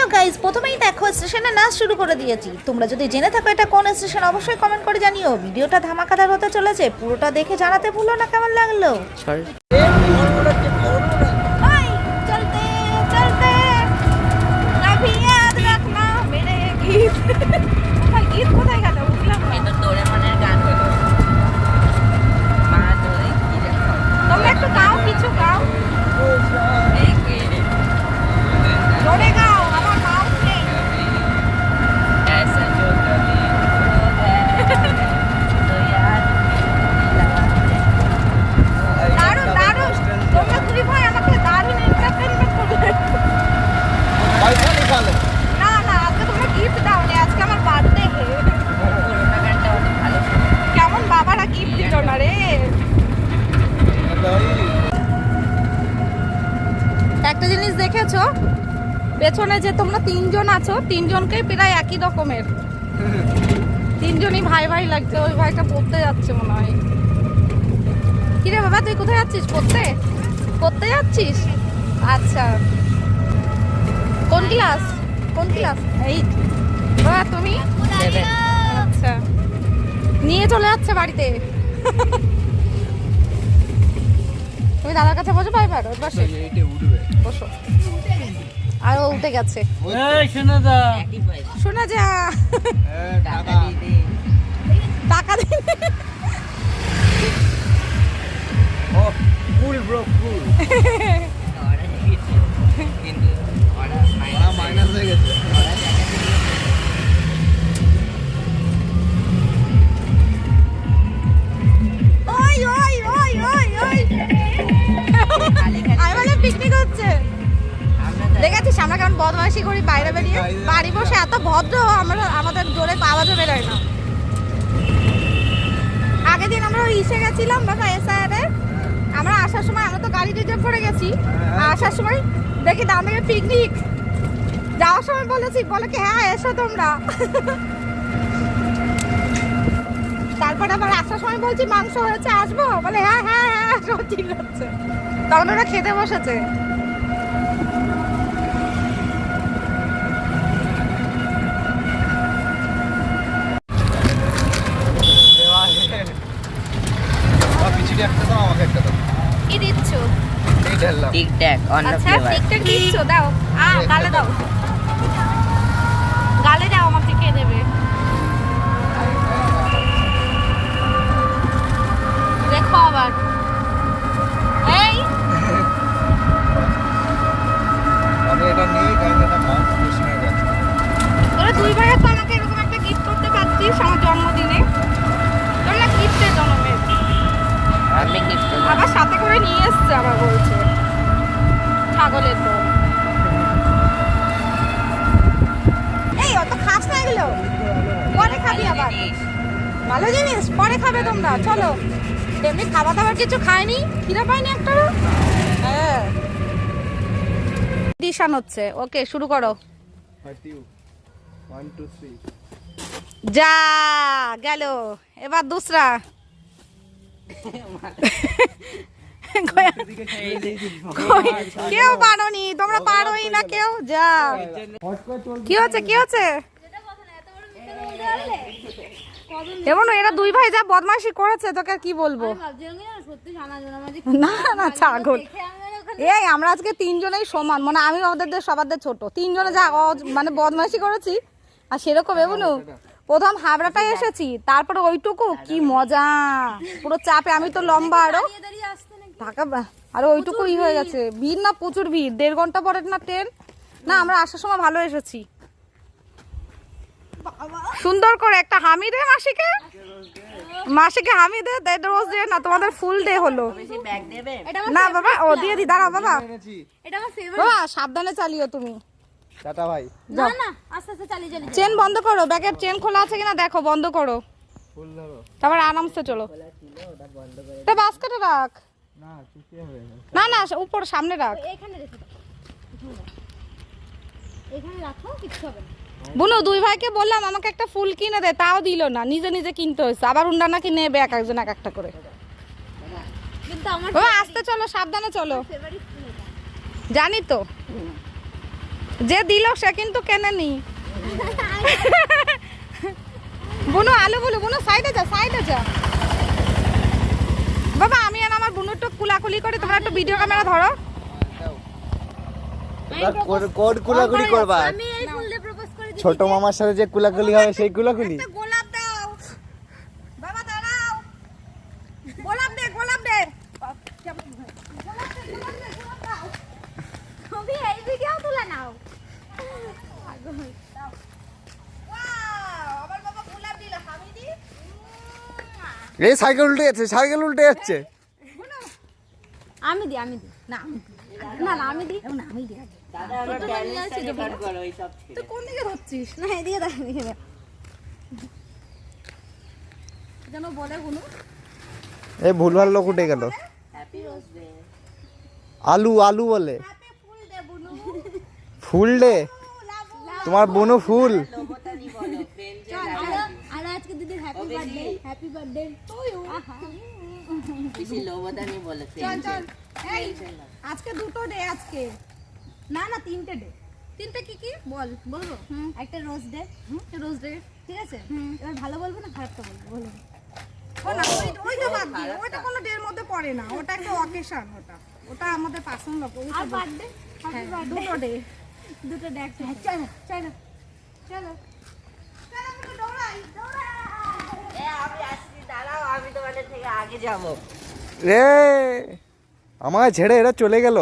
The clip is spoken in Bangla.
হ্যালো গাইজ, প্রথমেই দেখো স্টেশনে নাচ শুরু করে দিয়েছি। তোমরা যদি জেনে থাকো এটা কোন স্টেশন অবশ্যই কমেন্ট করে জানিও। ভিডিওটা ধামাকাদার হতে চলেছে, পুরোটা দেখে জানাতে ভুলো না কেমন লাগলো। চলতে চলতে কভি याद रखना मेरे गीत। আমার গীত কোথায় গেল? বুঝলাম না। এটা ডোরেমনের গান হলো মা ধরে কি দেখো তোমরা একটু গাও, কিছু গাও, এই কে জোরে গাও, আমার মাউথ নেই। ऐसा जो कभी तो याद দারুণ দারুণ, তোমরা দুই ভাই আমাকে দারুণ এন্টারটেইনমেন্ট করলে। না না, আজকে তোমরা গিফট দাও না, আজকে আমার বার্থডে। পুরোনো গানটা অনেক ভালো ছিল। কেমন বাবারা গিফট দিল না রে। একটা জিনিস দেখেছো, পেছনে যে তোমরা তিনজন আছো, তিনজনকেই প্রায় একই রকমের, তিনজনই ভাই ভাই লাগছে। ওই ভাইটা পড়তে যাচ্ছে মনে হয়। কিরে বাবা, তুই কোথায় যাচ্ছিস? পড়তে পড়তে যাচ্ছিস? আচ্ছা, কোন ক্লাস? কোন ক্লাস? এই বাবা, তুমি? সেভেন। আচ্ছা, নিয়ে চলে যাচ্ছে বাড়িতে। তুমি দাদার কাছে বসো, ভাই ভাই ওর পাশে বসো। আর ও উঠে গেছে। একই ভাই শোনা যা, টাকা দিদি টাকা দিন। ওরা দিয়েছে কিন্তু ওরা মাইনাস হয়ে গেছে ওরা টাকা দিয়ে ওই ওই ওই ওই ওই, আমি বলে পিকনিক হচ্ছে। আমরা দেখেছিস আমরা কেমন বদমাইশি করি বাইরে বেরিয়ে? বাড়ি বসে এত ভদ্র আমরা, আমাদের জোরে আওয়াজও বেরোয় না। আগের দিন আমরা ওই ইসে গেছিলাম বাবা, এসআরে। আমরা আসার সময়, আমরা তো গাড়ি রিজার্ভ করে গেছি, আসার সময় দেখি ডান দিকে পিকনিক। যাওয়ার সময় বলেছি, বলে কি হ্যাঁ এসো তোমরা। তারপর আবার আসার সময় বলছি মাংস হয়েছে, আসবো? বলে হ্যাঁ হ্যাঁ হ্যাঁ, সব ঠিক আছে। তখন ওরা খেতে বসেছে। কি দিচ্ছ? টিকটক অন্য আচ্ছা, ফ্লেভার টিকটক দিচ্ছ, দাও। গালে দাও, গালে দাও, আমার থেকে দেবে। দেখো আবার এই তোরা দুই ভাইয়া তো আমাকে এরকম একটা গিফট করতে পারছিস আমার জন্মদিনে। তোমরা গিফটের জন্মের আমি গিফট আবার সাথে করে নিয়ে এসছে, আবার বলছে ছাগলের দল। এই অত খাস না এগুলো, পরে খাবি আবার। ভালো জিনিস পরে খাবে তোমরা, চলো। এমনি খাবার দাবার কিছু খায়নি, খিদে পায়নি একটা। হ্যাঁ, ডিশান হচ্ছে। ওকে, শুরু করো। যা গেল, এবার দুসরা। কেউ পারোনি, তোমরা পারোই না কেউ। যা, কি হচ্ছে কি হচ্ছে? এমন এরা দুই ভাই যা বদমাইশি করেছে, তোকে আর কি বলবো। না না, ছাগল। এই আমরা আজকে তিনজনেই সমান, মানে আমি ওদের সবার ছোট। তিনজনে যা মানে বদমাইশি করেছি, আর সেরকম এবনু প্রথম হাবড়াটায় এসেছি, তারপরে ওইটুকু কি মজা, পুরো চাপে। আমি তো লম্বা আরো, ঢাকা আরো ওইটুকু ই হয়ে গেছে। ভিড় না, প্রচুর ভিড়। 1.5 ঘন্টা পরে না ট্রেন। না, আমরা আসার সময় ভালো এসেছি। সুন্দর করে একটা হামি দে মাসিকে, মাসিকে হামি দে, রোজ দে না। তোমাদের ফুল ডে হলো ব্যাগ দেবে না বাবা? ও দিয়ে দি, দাঁড়াও বাবা। বাবা সাবধানে চালিও তুমি। টাটা ভাই। না না, আস্তে আস্তে চালিয়ে চালিয়ে। চেন বন্ধ করো, ব্যাগের চেন খোলা আছে কিনা দেখো, বন্ধ করো। তারপর আরামসে চলো। এটা বাস্কেটে রাখ। না না, উপর সামনে রাখ। এখানে রাখো, কিছু হবে না। বুনু, দুই ভাইকে বললাম আমাকে একটা ফুল কিনে দে, তাও দিল না, নিজে নিজে কিনতে হয়েছে। আবার উন্ডা নাকি নেবে এক একজন এক একটা করে। আস্তে চলো, সাবধানে চলো। জানি তো। যে দিল সে কিন্তু কেনেনি। বুনু আলু বলু, বুনু সাইডে যা। বাবা আমি আর আমার বুনু একটু কুলাকুলি করে, তোমরা একটু ভিডিও ক্যামেরা ধরো। কোন কুলাকুলি করবা? আমি এই ফুল দিয়ে প্রপোজ করে দিই। ছোট মামার সাথে যে কুলাকুলি হবে সেই কুলাকুলি? একটা গোলাপ দাও বাবা, দাঁড়াও। গোলাপ দে। তুমি এই ভিডিও তুলে নাও। ওয়াও, আমার বাবা গোলাপ দিল, আমি দি। এই সাইকেল উল্টে যাচ্ছে। আমি দি না আমি দি। দাদা আমরা ট্যালেন্ট রেকর্ড করো এই সব ছেড়ে। তুই কোন দিকে ধরছিস? না এদিকে দাও। যেন বলে বুনু। এই ভুলভাল লোক উঠে গেল। Happy birthday. আলু বলে। হ্যাপি ফুল দে বুনু। ফুল ডে? তোমার বোনও ফুল? লোবতানি বলো ফ্রেন্ডস আর আজকে দিদির হ্যাপি বার্থডে টু ইউ। বেশি লোবতানি বলো চল ফ্রেন্ডস। চল। এই আজকে দুটো ডে আজকে। না তিনটে ডে। তিনটে কি বলবো? একটা রোজ ডে। Rose day. ঠিক আছে, এবার ভালো বলবো না খারাপটা বলবো বলো। ও না ওইটা বাদ দিয়ে, ওইটা কোনো ডের মধ্যে পড়ে না, ওটা একটা অকেশন। ওটা আমাদের পার্সোনাল ব্যাপার। আর বার্থডে হ্যাপি বার্থডে দুটো ডে। দুটো ডে একসাথে। চলো আমি আসছি, দাঁড়াও আমি তোমাদের থেকে আগে যাবো। রে আমাকে ছেড়ে এরা চলে গেল।